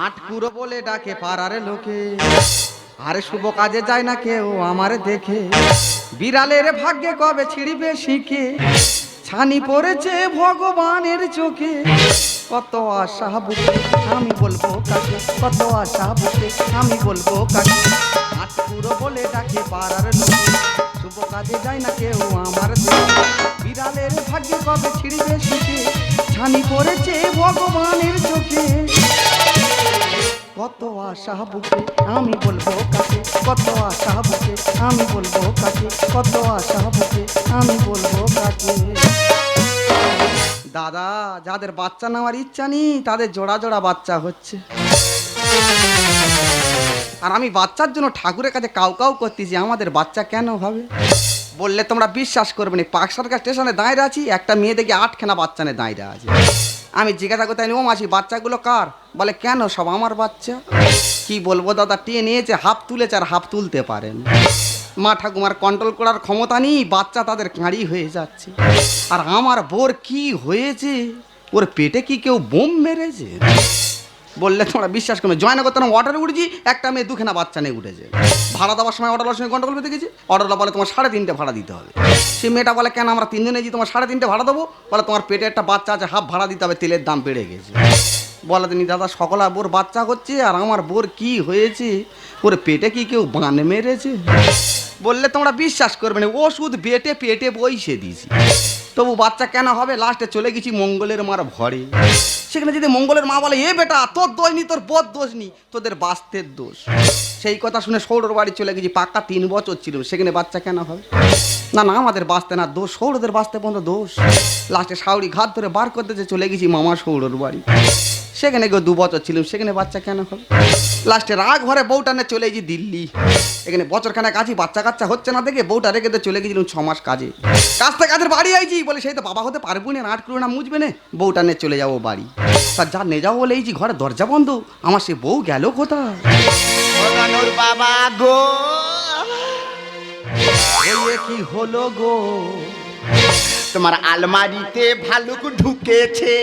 আটকুড়ো বলে ডাকে পাড়ারে লোকে, আরে শুভ কাজে যায় না কেউ আমারে দেখে। বিড়ালের ভাগ্যে কবে ছিড়বে শিখে, ছানি পড়েছে ভগবানের চোখে। কত আশা বুকে আমি বলবো কাকে, কত আশা বুকে আমি বলবো কাকে। আটকুড়ো বলে ডাকে পাড়ার লোকে, শুভ কাজে যায় না কেউ আমার দেখে। বিড়ালের ভাগ্যে কবে ছিড়বে শিখে, ছানি পড়েছে ভগবানের চোখে। কত আশা বুকে আমি বলবো কাকে, কত আশা বুকে আমি বলবো কাকে, কত আশা বুকে আমি বলবো কাকে। দাদা, যাদের বাচ্চা নেওয়ার ইচ্ছা নেই তাদের জোড়া জোড়া বাচ্চা হচ্ছে, আর আমি বাচ্চার জন্য ঠাকুরের কাছে কাউ কাউ করতেছি আমাদের বাচ্চা কেন হবে। বললে তোমরা বিশ্বাস করবে না, পাকসারকা স্টেশনে দাঁড়িয়ে আছি, একটা মেয়ে দেখি 8খানা বাচ্চা নিয়ে দাঁড়িয়ে আছে। আমি জিজ্ঞাসা করতে ও মাসি বাচ্চাগুলো কার? বলে কেন, সব আমার বাচ্চা। কি বলবো দাদা, টিয়ে নিয়েছে, হাফ তুলেছে আর হাফ তুলতে পারেন। মা ঠাকুমার কন্ট্রোল করার ক্ষমতা নেই, বাচ্চা তাদের কাঁড়ি হয়ে যাচ্ছে। আর আমার বোর কি হয়েছে, ওর পেটে কি কেউ বোম মেরেছে? বললে তোমরা বিশ্বাস করবে, জয়নগর অর্ডারে উঠেছি, একটা মেয়ে 2খানা বাচ্চা নিয়ে উঠেছে। ভাড়া দেওয়ার সময় অর্ডারের সঙ্গে গন্ডগোল পেতে গেছি, অর্ডারটা বলে তোমার 3.5 ভাড়া দিতে হবে। সে মেয়েটা বলে কেন, আমরা 3 জনে তোমার 3.5 ভাড়া দেবো। বলে তোমার পেটে একটা বাচ্চা আছে, হাফ ভাড়া দিতে হবে, তেলের দাম বেড়ে গেছে। বলে তিনি দাদা সকলা বোর বাচ্চা হচ্ছে, আর আমার বোর কি হয়েছে, ওর পেটে কি কেউ বান মেরেছে? বললে তোমরা বিশ্বাস করবে না, ওষুধ বেটে পেটে বইসে দিয়েছি, তবু বাচ্চা কেন হবে। লাস্টে চলে গেছি মঙ্গলের মার ঘরে। সেখানে যদি মঙ্গলের মা বলে এ বেটা তোর দোষ নি, তোর বোধ দোষ নি, তোদের বাস্তের দোষ। সেই কথা শুনে সৌরর বাড়ি চলে গেছি, পাক্কা 3 বছর ছিল, সেখানে বাচ্চা কেন হবে। না না, আমাদের বাঁচতে না দোষ, সৌরদের বাঁচতে পর্যন্ত দোষ। লাস্টে শাউরি ঘাট ধরে বার করতে চলে গেছি মামা সৌরর বাড়ি, সেখানে গিয়ে 2 বছর ছিলাম, সেখানে বাচ্চা কেন হবে। লাস্টে রাগ ঘরে বউটা নিয়ে চলে গেছি দিল্লি, এখানে বছরখানেক আছি, বাচ্চা কাচ্চা হচ্ছে না দেখে বউটা রেখে দিয়ে চলে গেছিলাম 6 মাস কাজে। কাজ থেকে কাজের বাড়ি আইছি, বলে সেই তো বাবা হতে পারবো না, 8 কিলো না মুজবে না, বউটা নিয়ে চলে যাবো বাড়ি। তার যা নিয়ে যাবো বলে এইছি, ঘরে দরজা বন্ধ, আমার সে বউ গেল কোথায়? বাবা গো, কি হলো গো, তোমার আলমারিতে ভালুক ঢুকেছে।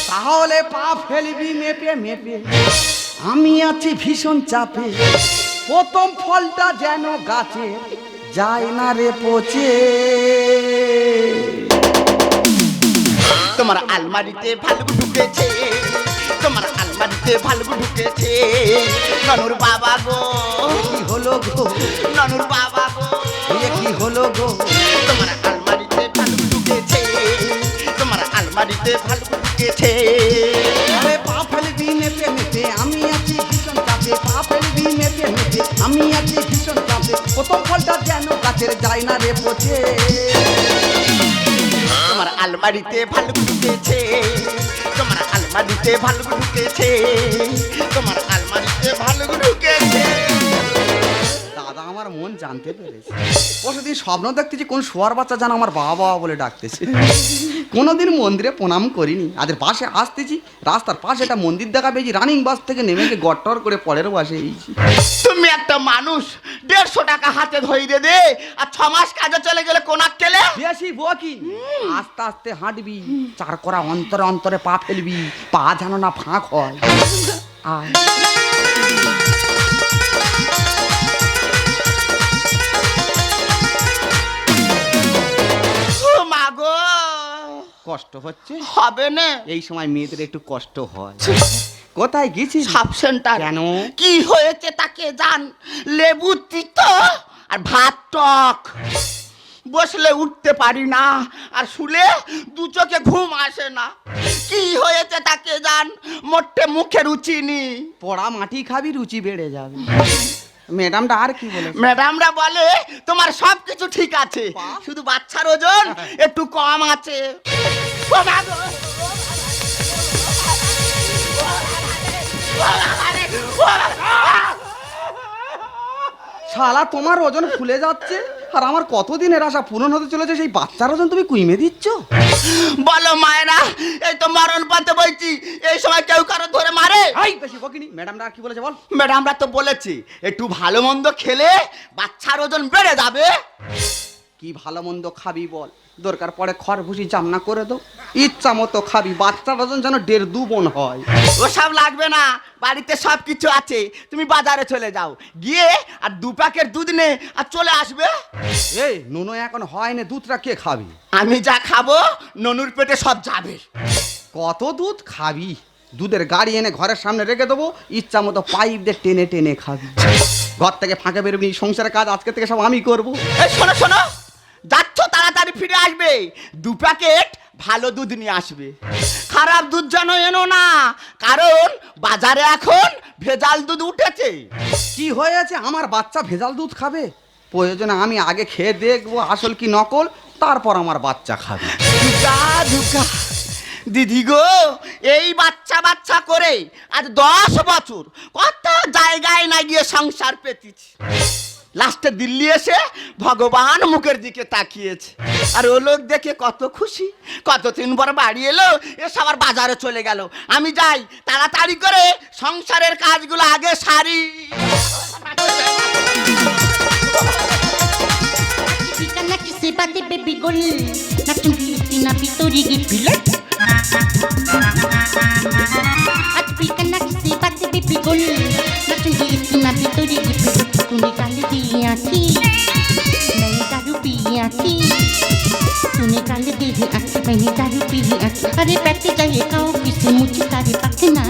তাহলে পা ফেলবি মেপে মেপে, আমি আছি ভীষণ চাপে। প্রথম ফলটা যেন গাছে যায় না রে পচে। তোমার আলমারিতে ভালুক ঢুকেছে, তোমার আলমারিতে ভালুক ঢুকেছে। ননুর বাবা গো, কি হলো গো, ননুর বাবা গো, কি হলো গো, তোমার আলমারিতে ভালুক ঢুকেছে, তোমার আলমারিতে ভালুক ঢুকেছে। আরে পা ফেলবি মেপে মেপে, আমি আছি ভীষণ চাপে। পা ফেলবি মেপে মেপে, আমি আছি ভীষণ চাপে। প্রথম ফলটা যেন গাছের যায় না রে পচে। তোমার আলমারিতে ভালুক ঢুকেছে, তোমার আলমারিতে ভালুক ঢুকেছে, তোমার আলমারিতে ভালুক ঢুকেছে। দাদা আমার মন জানতে পেরেছে। পরশুদিন স্বপ্ন দেখতেছি কোন শোয়ার বাচ্চা যেন আমার বাবা বাবা বলে ডাকতেছে। কোনোদিন মন্দিরে প্রণাম করিনি, আদের পাশে আসতেছি, রাস্তার পাশে একটা মন্দির দেখা পেয়েছি, রানিং বাস থেকে নেমে গিয়ে গট্টর করে পরের বাসে এইছি। তুমি একটা মানুষ 150 টাকা হাতে ধরে দে, আর 6 মাস কাজে চলে গেলে কোনাক কেলে বেশি বকি, আস্তে আস্তে হাঁটবি, 4 করা অন্তরে অন্তরে পা ফেলবি, পা যেন না ফাঁক হয়। আয় মাগো, কষ্ট হচ্ছে হবে না। এই সময় মেয়েদের একটু কষ্ট হয়। কোথায় গেছিস? Sub centre. কেন? কি হয়েছে তাকে জান। লেবু তিতো আর ভাত টক, বসলে উঠতে পারি না, আর শুলে 2 চোখে ঘুম আসে না। কি হয়েছে তাকে জান, মোটে মুখে রুচি নি। পোড়া মাটি খাবি, রুচি বেড়ে যাবে। ম্যাডামটা আর কি বলে? ম্যাডামরা বলে তোমার সব কিছু ঠিক আছে, শুধু বাচ্চার ওজন একটু কম আছে। ও বাবা, শালা তোমার ওজন ফুলে যাচ্ছে, আর আমার কতদিনের আশা পূরণ হতে চলেছে, সেই বাচ্চার ওজন তুমি কুইমে দিচ্ছ। বলো মায়েরা, এই তো মরণ পাতে বইছি, এই সময় কেউ কারো ধরে মারে? বেশি বকিনি। ম্যাডামরা আর কি বলেছে বল? ম্যাডামরা তো বলেছে একটু ভালো মন্দ খেলে বাচ্চার ওজন বেড়ে যাবে। কি ভালো মন্দ খাবি বল, দরকার পড়ে খড় ভুসি জামনা করে দাও, ইচ্ছা মতো খাবি। বাচ্চাটা যেন 1.5-2 বোন হয়। ওসব লাগবে না, বাড়িতে সব কিছু আছে। তুমি বাজারে চলে যাও, গিয়ে আর 2 প্যাকেট দুধ নে আর চলে আসবে। এই নুনো এখন হয় না, দুধটা কে খাবি? আমি যা খাবো ননুর পেটে সব যাবে। কত দুধ খাবি? দুধের গাড়ি এনে ঘরের সামনে রেখে দেবো, ইচ্ছা মতো পাইপ দিয়ে টেনে টেনে খাবি। ঘর থেকে ফাঁকে বেরোবি, সংসারের কাজ আজকে থেকে সব আমি করবো। এই শোনো শোনো, যাচ্ছ তাড়াতাড়ি ফিরে আসবে, 2 প্যাকেট ভালো দুধ নিয়ে আসবে। খারাপ দুধ যেন এনো না, কারণ বাজারে এখন ভেজাল দুধ উঠেছে। কি হয়েছে, আমার বাচ্চা ভেজাল দুধ খাবে? প্রয়োজনে আমি আগে খেয়ে দেখবো আসল কি নকল, তারপর আমার বাচ্চা খাবে। দুগা দুগা দিদি গো, এই বাচ্চা বাচ্চা করে আজ 10 বছর কত জায়গায় না গিয়ে সংসার পেতেছি। লাস্টে দিল্লি এসে ভগবান মুখের দিকে তাকিয়েছে, আর ও লোক দেখে কত খুশি। কতদিন পর বাড়ি এলো, এসে আবার বাজারে চলে গেল। আমি যাই তাড়াতাড়ি করে সংসারের কাজগুলো আগে সারি। Bikana kisi bade baby gol, na tungi tina bitori gipile. At bikana kisi bade baby gol, na tungi tina bitori gipile. Tuni kali diya thi, nahi daru piya thi. Tuni kali diya thi, nahi daru piya thi. Are pete jaye kao kisi mujhe tare pakna.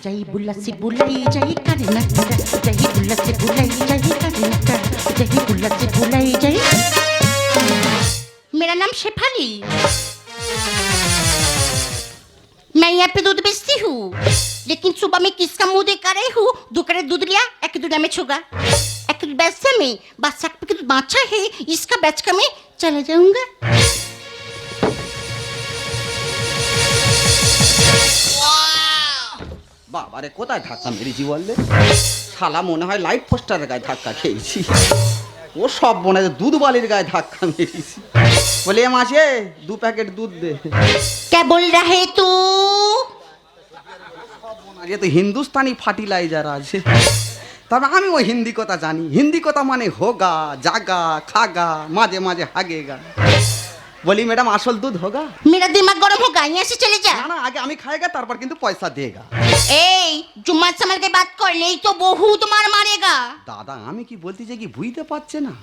Jai bulla se bulai jai karna kara, jai bulla se bulai jai karna kara, jai bulla se bulai jai। मेरा नाम शेफाली, मैं यहाँ पे दूध बेचती हूँ, लेकिन सुबह में किसका मुंह देख रही हूँ? 2 कैरेट दूध लिया, 1 दूध में छुगा, 1 दूध बेचते में बस 1 पैकेट बाचा है, इसका बेच कर मैं चला जाऊंगा। বাবারে কোথায় ধাক্কা মেরেছি বললে? শালা মনে হয় লাইট পোস্টারের গায়ে ধাক্কা খেয়েছি। ও সব মনে হয় দুধ বালির গায়ে ধাক্কা মেরেছি। বলে মাসে 2 প্যাকেট দুধ দে। क्या बोल रहे तू? আগে তো হিন্দুস্তানি ফার্টিলাইজার আছে, তবে আমি ওই হিন্দি কথা জানি। হিন্দি কথা মানে হোগা, জাগা, খাগা, মাঝে মাঝে হাগেগা। বলি ম্যাডাম আসল দুধ হোগা? मेरा दिमाग गरम होगा, यहाँ से चले जा। না না, আগে আমি খাইগা, তারপর কিন্তু পয়সা দেগা। ए, जुम्मा संभल के बात कर, नहीं तो बहुत मार मारेगा। দাদা আমি কি বলতে চাই কি বুঝতে পারছে না?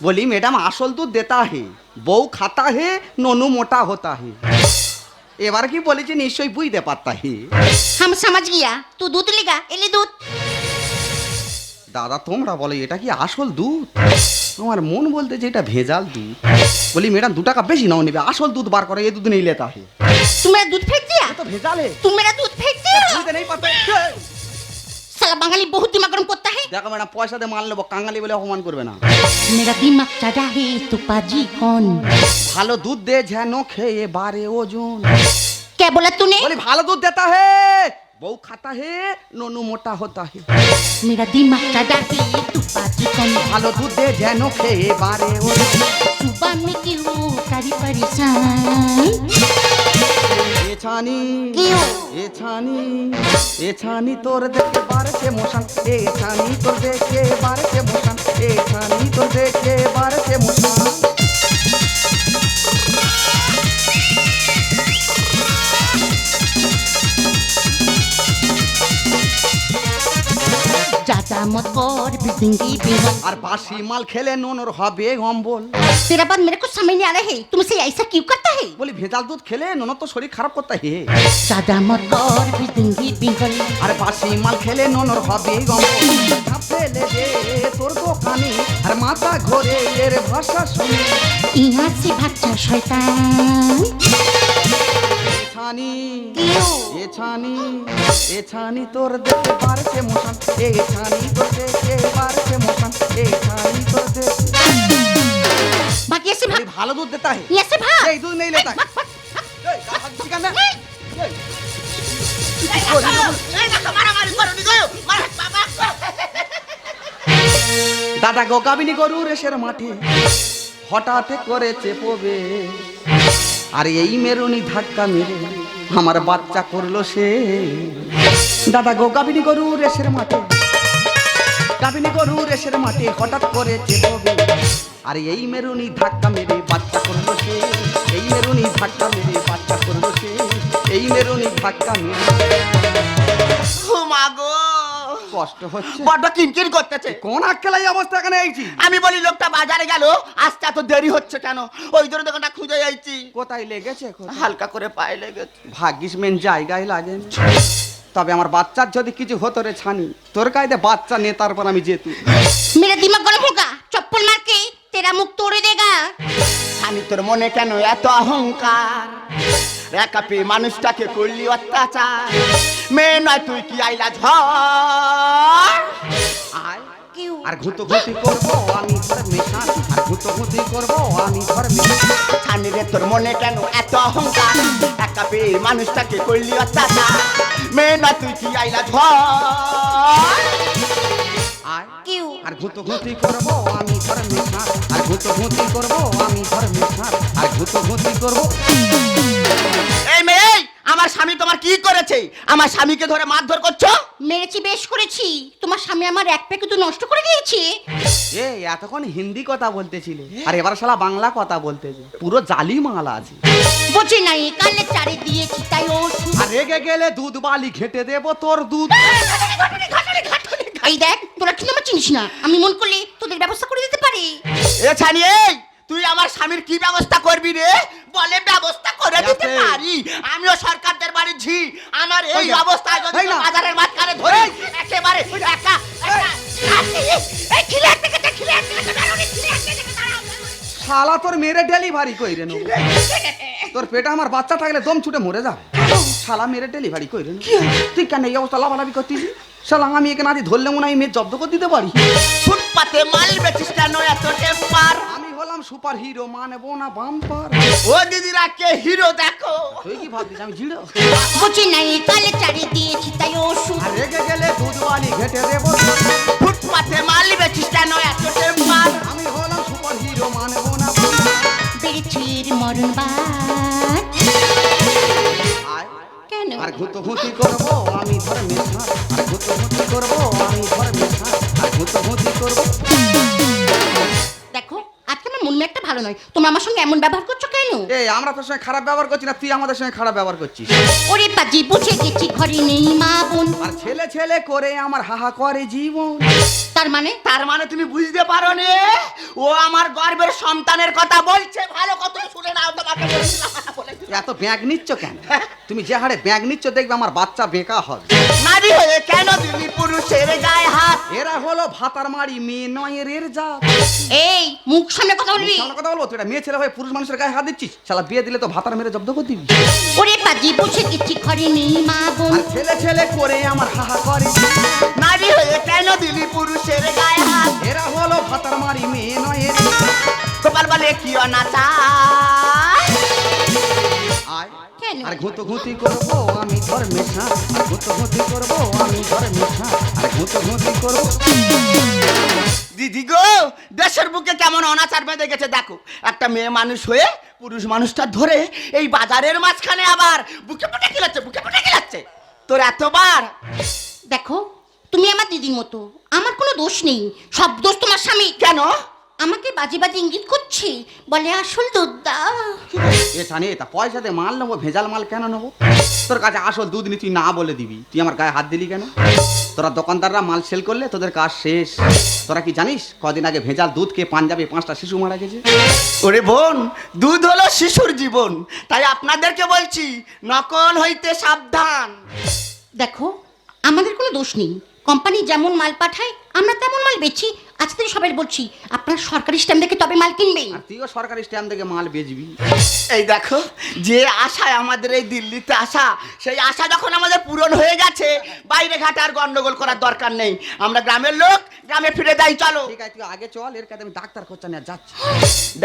বলি ম্যাডাম আসল দুধ দেতা হে, বউ খাতা হে, ননু মোটা হতা হে। এবার কি বলেছি নিশ্চয়ই বুঝতে পারতা হে। हम समझ गया, तू दूध लेगा, एले दूध। দাদা তোমরা বলো এটা কি আসল দুধ? আমার মন বলতে যে এটা ভেজাল দুধ। বলি ম্যাডাম 2 টাকা বেশি নাও, নেবে আসল দুধ বার করে, এই দুধ নেই লেতা হে। तू मेरा दूध फेंक दिया, তো ভেজাল হে, तू मेरा दूध फेंक दिया। বুঝতে নেই পারতে। साला बंगाली बहुत दिमाग गरम करता है। দেখো ম্যাডাম পয়সা দিয়ে মাল নেবো, কাঙালি বলে অপমান করবে না। मेरा दिमाग चढ़ा है तो पाजी कौन? ভালো দুধ দে যেন খেয়ে বারে ওজন। क्या बोला तूने? বলি ভালো দুধ দেতা হে, বউ খাতা হে, ননু মোটা হতা হে। मेरा दिमाग चढ़ा है तो पाजी कौन? ভালো দুধ দে যেন খেয়ে বারে ওজন। सुबह में क्यों करी परेशान? এছানি क्यों? এছানি এছানি তোর দেখে বারছে মোশান, এছানি তোর দেখে বারছে মোশান, এছানি তোর দেখে বারছে মোশান। ज्यादा मत कर बिजंगी बिगल। আর বাসি মাল খেলে ননর হবে অম্বল। तेरा बात मेरे को समझ नहीं आ रहा है, तुमसे ऐसा क्यों करता है? বলি ভেজাল দুধ খেলে ননর তো শরীর খারাপ করতে হে। ज्यादा मत कर बिजंगी बिगल। আর বাসি মাল খেলে ননর হবে অম্বল। ফেলে দে তোর দোকানে আর মাথা ঘোরে এর ভাষা শুনে। यहाँ से भाग जा शैतान। এছানি क्यों? এছানি এছানি তোর দেখে বারছে মোশান, এছানি তোর দেখে বারছে মোশান, এছানি তোর দেখে। भाग यहाँ से বলি भाग, ভালো দুধ দেতা হে, यहाँ से भाग। এই দুধ নেই লেতা হে। भाग, भाग, এই গা হাত দিছি কেন? এই, দাদা গো গাবিনী গরু রেশের মাঠে হঠাৎ করেছে পবে, আর এই মেরুনি ধাক্কা মেরে আমার বাচ্চা করলো সে। দাদা গো গাবিনী গরু রেশের মাঠে গাভিনী গরু রেশের মাঠে হঠাৎ করে চেপবে, আর এই মেরুনি ধাক্কা মেরে বাচ্চা করলো সে, এই মেরুনি ধাক্কা মেরে বাচ্চা করলো সে, এই মেরুনি ধাক্কা মেরে। ও মা গো, কষ্ট হচ্ছে, বড্ড কিনকিন করতেছে। কোন আক্কেলাই অবস্থা এখানে এইছি? আমি বলি লোকটা বাজারে গেল, আসতে এত দেরি হচ্ছে কেন? ওই জন্য দোকানটা খুঁজে যাইছি। কোথায় লেগেছে? হালকা করে পায়ে লেগেছে। ভাগ্যিস মেন জায়গায় লাগে। তবে আমার বাচ্চার যদি কিছু হতো রে ছানি, তোর কায়দে বাচ্চা নিয়ে তারপর আমি যেত। मेरा दिमाग गरम होगा, चप्पल मार के तेरा मुख तोड़ देगा। আমি তোর মনে কেন এত অহংকার? একা পেয়ে মানুষটাকে করলি অত্যাচার। মেয়ে নয় তুই কি আইলা ঝড়? আয় क्यों? আর ঘুঁতোঘুঁতি করবো আমি ঘর মেশান, আর ঘুঁতোঘুঁতি করবো আমি ঘর মেশান। ছানি রে তোর মনে কেন এত অহংকার? একা পেয়ে মানুষটাকে করলি অত্যাচার। মেয়ে নয় তুই কি আইলা ঝড়? আয় क्यों? আর ঘুঁতোঘুঁতি করবো আমি ঘর মেশান, আর ঘুঁতোঘুঁতি করবো আমি ঘর মেশান, আর ঘুঁতোঘুঁতি করবো। এই মেয়ে, আমার স্বামী তোমার কি করেছে? আমার স্বামীকে ধরে মারধর করছো? মেরেছি বেশ করেছি, তোমার স্বামী আমার এক প্যাকেট তো নষ্ট করে দিয়েছে। এ এতক্ষণ হিন্দি কথা বলতেছিলে, আর এবার শালা বাংলা কথা বলতেছে, পুরো জালি মাল আছে। বোঝে নাই, কালে চারে দিয়েছি তাই ওষুধ। আর রেগে গেলে দুধ বালি ঘেটে দেবো তোর দুধ। এই দেখ, তোরা কিন্তু আমার চিনিস না, আমি মন করলে তোদের ব্যবস্থা করে দিতে পারি। এ ছানি, এই তুই আমার স্বামীর কি ব্যবস্থা করবি রে? বলে ব্যবস্থা করে দিতে যাতে। পারি। আমিও সরকারদের বাড়ি ঝি। আমার এই এই না। অবস্থায় যদি এই না। বাজারের মাঝখানে ধরে একেবারে একা এই খিলে থেকে শালা তোর মেরে ডেলিভারি কইরে নেবো। তোর পেটে আমার বাচ্চা থাকলে দম ছুটে মরে যাবে। শালা মেরে ডেলিভারি কইরে নেবো। তুই কেন এই অবস্থা লাভালাভি করতিস? শালা আমি একে নাদি ধরলে মনে হয় মেয়ে জব্দ করে দিতে পারি। ফুটপাতে মাল বেচিস কেন এত টেম্পার? আমি হলাম সুপার হিরো, মানবো না বাম্পার। ও দিদিরা কে হিরো দেখো। তুই কি ভাবছিস আমি জিড়ো? বোঝে নাই, কালে চারে দিয়েছি তাই ওষুধ। আর রেগে গেলে দুধ বালি ঘেটে দেবো। ফুটপাতে মাল বেচিস কেন এত টেম্পার? আমি হলাম সুপার হিরো, মানবো না বাম্পার। বেড়েছির মরণ বার। আয় কেন? আর ঘুঁতোঘুঁতি করবো আমি ঘর মেশান, আর ঘুঁতোঘুঁতি করবো আমি ঘর মেশান, আর ঘুঁতোঘুঁতি করবো। দেখো, আজকে আমার মন মেয়েটা ভালো নয়, তোমরা আমার সঙ্গে এমন ব্যবহার করছো কেন? এই আমরা তোর সঙ্গে খারাপ ব্যবহার করছি না, তুই আমাদের সঙ্গে খারাপ ব্যবহার করছিস। ওরে পাজি, বুঝে গেছি ঘরে নেই মা বোন। আর ছেলে ছেলে করে আমার হাহা করে জীবন। তার মানে? তার মানে তুমি বুঝতে পারো নি? ও আমার গর্ভের সন্তানের কথা বলছে। ভালো কথা শুনে নাও, তোমাকে বলছিলাম না বলে। এত ব্যাগ নিচ্ছ কেন? তুমি যে হারে ব্যাগ নিচ্ছ দেখবে আমার বাচ্চা বেকা হবে। নারী হয়ে কেন দিলি পুরুষের গায়ে হাত? এরা হলো ভাতার মারি, মেয়ে নয় এর জাত। এই, মুখ সামনে কথা বলবি। সামনে কথা বলবো? তুই এটা মেয়ে ছেলে হয়ে পুরুষ মানুষের গায়ে হাত দিচ্ছিস? শালা বিয়ে দিলে তো ভাতার মেরে জব্দ করে দিবি। ওরে পাজি, বুঝে গেছি ঘরে নেই মা বোন। আর ছেলে ছেলে করে আমার হাহা করে। নারী হয়ে কেন দিলি পুরুষের গায়ে হাত? এরা হলো ভাতার মারি, মেয়ে নয় এর জাত। গোপাল বলে কি অনাচার? আয় কেন? আর ঘুঁতোঘুঁতি করবো আমি ঘর মেশান, আর ঘুঁতোঘুঁতি করবো আমি ঘর মেশান, আর ঘুঁতোঘুঁতি করবো। দিদি গো, দেশের বুকে কেমন অনাচার বেঁধে গেছে দেখো। একটা মেয়ে মানুষ হয়ে পুরুষ মানুষটা ধরে এই বাজারের মাঝখানে আবার বুকে পুটে গিলাচ্ছে, বুকে পুটে গিলাচ্ছে। তোর এতবার দেখো, তুমি আমার দিদির মতো, আমার কোনো দোষ নেই, সব দোষ তোমার স্বামী। কেন? আমাকে বাজে বাজে ইঙ্গিত করছে, বলে আসল দুধ দাও। এ জানি তা পয়সা দিয়ে মাল নেবো, ভেজাল মাল কেন নেবো? তোর কাছে আসল দুধ নি, তুই না বলে দিবি। তুই আমার গায়ে হাত দিলি কেন? তোরা দোকানদাররা মাল সেল করলে তোদের কাজ শেষ। তোরা কি জানিস কদিন আগে ভেজাল দুধ খেয়ে পাঞ্জাবে 5টা শিশু মারা গেছে? ওরে বোন, দুধ হলো শিশুর জীবন, তাই আপনাদেরকে বলছি নকল হইতে সাবধান। দেখো, আমাদের কোনো দোষ নেই, কোম্পানি যেমন মাল পাঠায় আমরা তেমন মাল বেচি। আজ থেকে সবাই বলছি, আপনার সরকারি স্ট্যাম্প দেখে তবে মাল কিনবেন। আর তুইও সরকারি স্ট্যাম্প থেকে মাল বেচবি। এই দেখো, যে আশায় আমাদের এই দিল্লিতে আসা, সেই আশা যখন আমাদের পূরণ হয়ে গেছে, বাইরে ঘাটে আর গন্ডগোল করার দরকার নেই। আমরা গ্রামের লোক, গ্রামে ফিরে যাই। চলো। ঠিক আছে, তুই আগে চল, এর কাছে আমি ডাক্তার খোঁজা নিয়ে যাচ্ছি।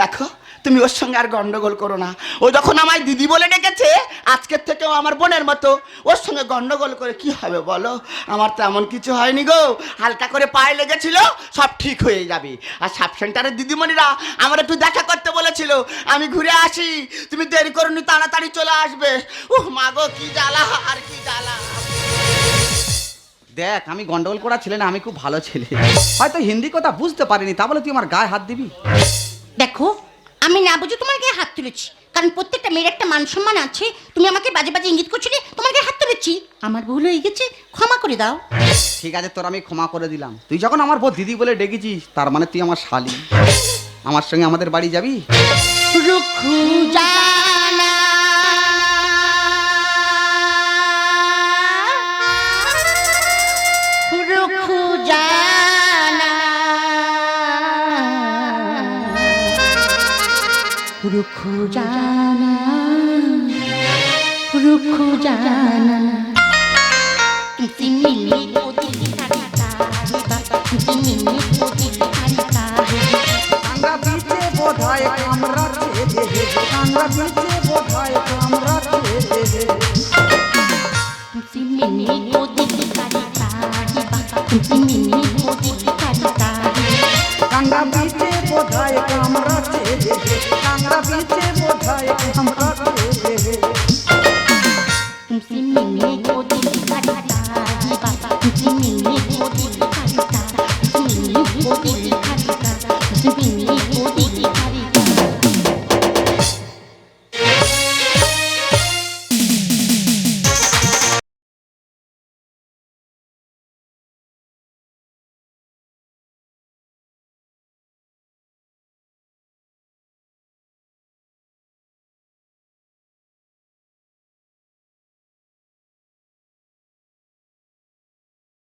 দেখো, তুমি ওর সঙ্গে আর গন্ডগোল করো না। ও যখন আমায় দিদি বলে ডেকেছে, আজকের থেকেও আমার বোনের মতো। ওর সঙ্গে গন্ডগোল করে কি হবে বলো? আমার তো এমন কিছু হয়নি গো, হালকা করে পায়ে লেগেছিল, সব ঠিক হয়ে যাবে। আর সাব সেন্টারের দিদিমণিরা আমার একটু দেখা করতে বলেছিল, আমি ঘুরে আসি, তুমি দেরি করুনি, তাড়াতাড়ি চলে আসবে। মা গো, কি জ্বালা আর কি জ্বালা। দেখ আমি গন্ডগোল করা ছেলে না, আমি খুব ভালো ছেলে। হয়তো হিন্দি কথা বুঝতে পারিনি, তা বলে তুই আমার গায়ে হাত দিবি? দেখো আমি না বুঝে তোমার গায়ে হাত তুলেছি, কারণ প্রত্যেকটা মেয়ের একটা মান সম্মান আছে। তুমি আমাকে বাজে বাজে ইঙ্গিত করছিলে, তোমার গায়ে হাত তুলেছি, আমার ভুল হয়ে গেছে, ক্ষমা করে দাও। ঠিক আছে, তোর আমি ক্ষমা করে দিলাম। তুই যখন আমার বউ দিদি বলে ডেকেছিস, তার মানে তুই আমার শালি। আমার সঙ্গে আমাদের বাড়ি যাবি? রুখু জানা রুখু জানা রুখু জানা রুখু জানা किसी मिलने को दिल करता है, किसी मिलने को दिल करता है। কাংরা বিচে বোধায় কামরা ছেদে, কাংরা বিচে বোধায় কামরা ছেদে। किसी मिलने को दिल करता है, किसी मिलने को दिल करता है। কাংরা বিচে বোধায় কামরা ছেদে, কাংরা বিচে বোধায় কামরা